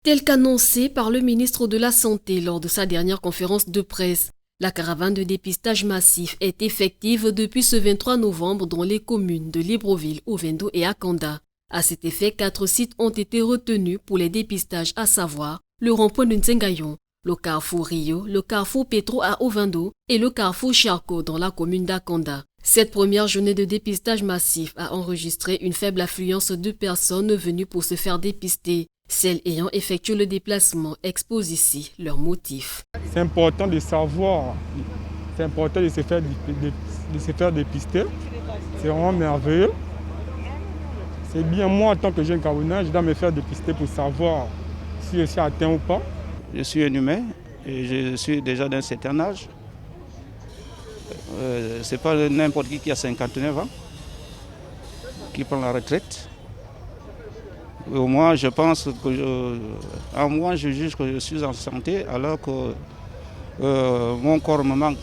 Tel qu'annoncé par le ministre de la Santé lors de sa dernière conférence de presse, la caravane de dépistage massif est effective depuis ce 23 novembre dans les communes de Libreville, Ovendo et Akanda. À cet effet, 4 sites ont été retenus pour les dépistages, à savoir le rond-point de Nsengayon, le carrefour Rio, le carrefour Petro à Ovendo et le carrefour Charcot dans la commune d'Akanda. Cette première journée de dépistage massif a enregistré une faible affluence de personnes venues pour se faire dépister. Celles ayant effectué le déplacement exposent ici leurs motifs. C'est important de savoir, c'est important de se faire dépister. C'est vraiment merveilleux. C'est bien, moi en tant que jeune Camerounais, je dois me faire dépister pour savoir si je suis atteint ou pas. Je suis un humain et je suis déjà d'un certain âge. Ce n'est pas n'importe qui a 59 ans qui prend la retraite. Au moins, je pense que je juge que je suis en santé alors que mon corps me manque.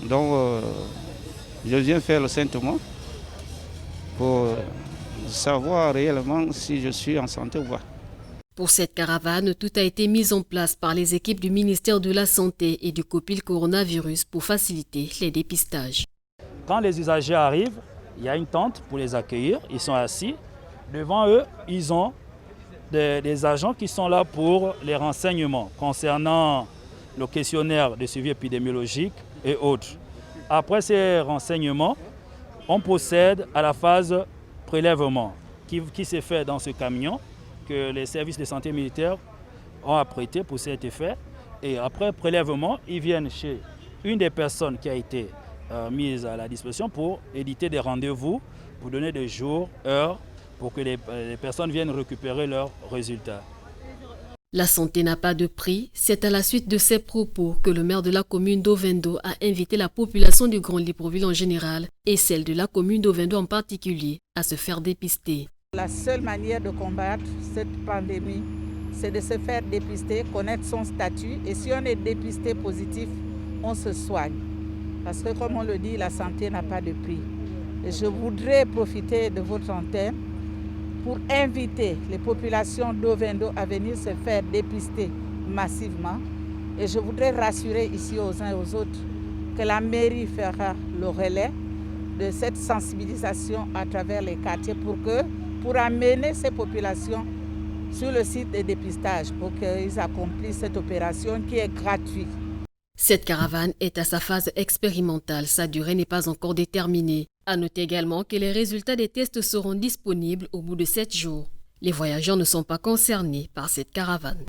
Donc, je viens faire le saintement pour savoir réellement si je suis en santé ou pas. Pour cette caravane, tout a été mis en place par les équipes du ministère de la Santé et du COPIL Coronavirus pour faciliter les dépistages. Quand les usagers arrivent, il y a une tente pour les accueillir, ils sont assis. Devant eux, ils ont des agents qui sont là pour les renseignements concernant le questionnaire de suivi épidémiologique et autres. Après ces renseignements, on procède à la phase prélèvement qui se fait dans ce camion que les services de santé militaire ont apprêté pour cet effet. Et après prélèvement, ils viennent chez une des personnes qui a été mise à la disposition pour éditer des rendez-vous, pour donner des jours, heures, pour que les personnes viennent récupérer leurs résultats. La santé n'a pas de prix. C'est à la suite de ces propos que le maire de la commune d'Ovendo a invité la population du Grand Libreville en général et celle de la commune d'Ovendo en particulier à se faire dépister. La seule manière de combattre cette pandémie, c'est de se faire dépister, connaître son statut et si on est dépisté positif, on se soigne. Parce que comme on le dit, la santé n'a pas de prix. Et je voudrais profiter de votre antenne pour inviter les populations d'Ovendo à venir se faire dépister massivement. Et je voudrais rassurer ici aux uns et aux autres que la mairie fera le relais de cette sensibilisation à travers les quartiers pour amener ces populations sur le site de dépistage pour qu'ils accomplissent cette opération qui est gratuite. Cette caravane est à sa phase expérimentale. Sa durée n'est pas encore déterminée. À noter également que les résultats des tests seront disponibles au bout de 7 jours. Les voyageurs ne sont pas concernés par cette caravane.